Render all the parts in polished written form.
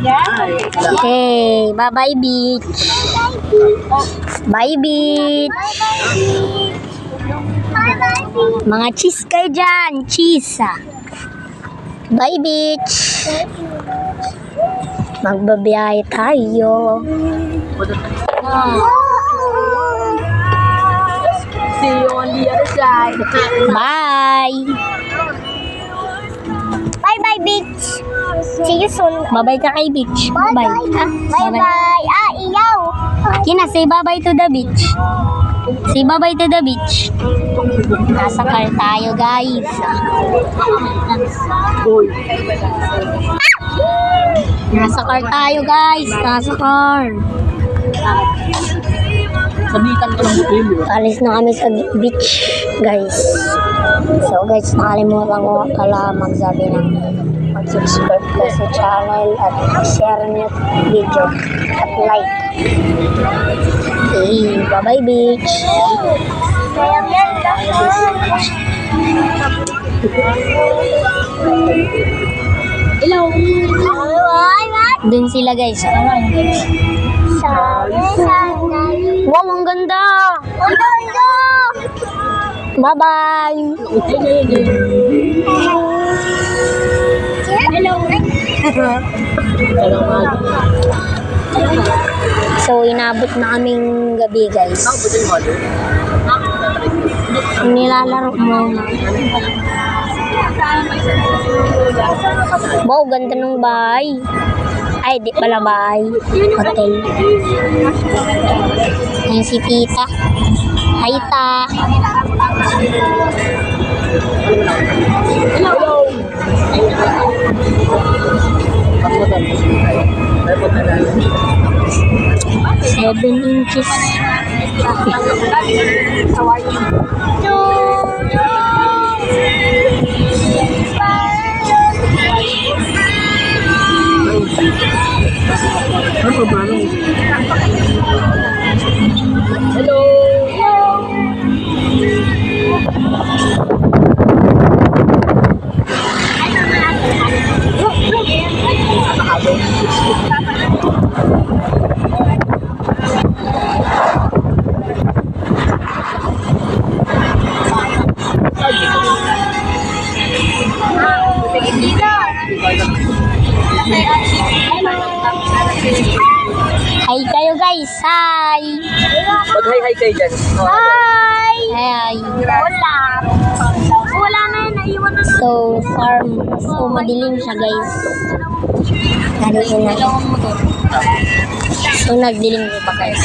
Okay, bye-bye beach. Bye beach. Mga cheese kayo dyan. Cheese. Bye beach. Magbabiyahe tayo. See you on the other side. Bye. Bye-bye, beach. See you soon. Bye-bye ka kay beach. Bye. Bye-bye. Ah, iyaw. Kina, say bye-bye to the beach. Say bye-bye to the beach. Nasa car tayo, guys. Nasa car tayo, guys. Nasa car. Sabitan ko ng butil. Alis na kami sa beach, guys. So, guys, nakalimutan ko pala magsabi ng mag-subscribe ko sa channel at share nyo video at like. Okay, bye-bye beach. Hello. Dun sila, guys. Wow, ang ganda! Ang ganda! Bye-bye! Hello. So, inabot na kaming gabi, guys. Nilalaro muna. Wow, ganda ng bahay. Ay, di pala bahay. Hotel. Ayan si tita. Hi, ta. Hello. 7 inches. How are you? Hello. Hi kayo, guys. Hi. Mag-hi kayo dyan. Hi. Hi. Wala na yun. Naiwan na. So, farm. So, madilim siya, guys. Nadiin na. So, nagdilim pa, guys.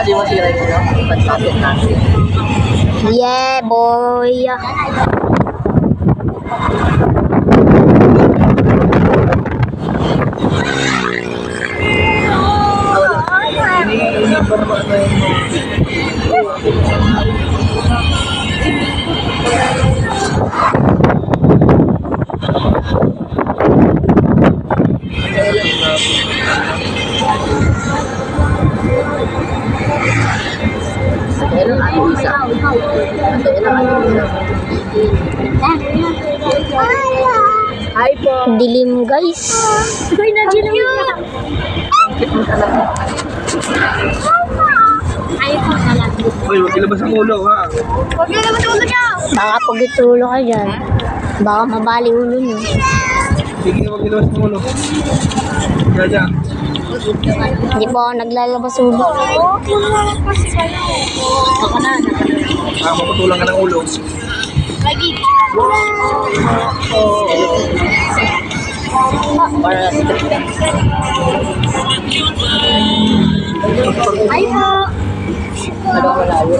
Di mo sila yun. Pagpapit natin. Yeah, boy. Hi po. Dilim, guys. Uy, nadilim na. Uy, huwag ilabas ang ulo ha. Huwag nyo naman ulo niya. Baka pagitulo ka dyan. Baka mabali ulo niyo. Sige, huwag ilabas ang ulo. Diyan. Hindi po ako naglalabas ulo. Huwag mo naman kasi sa'yo. Ako na. Maputulang ka ng ulo. Lagi. Para Ay po. ano malayo.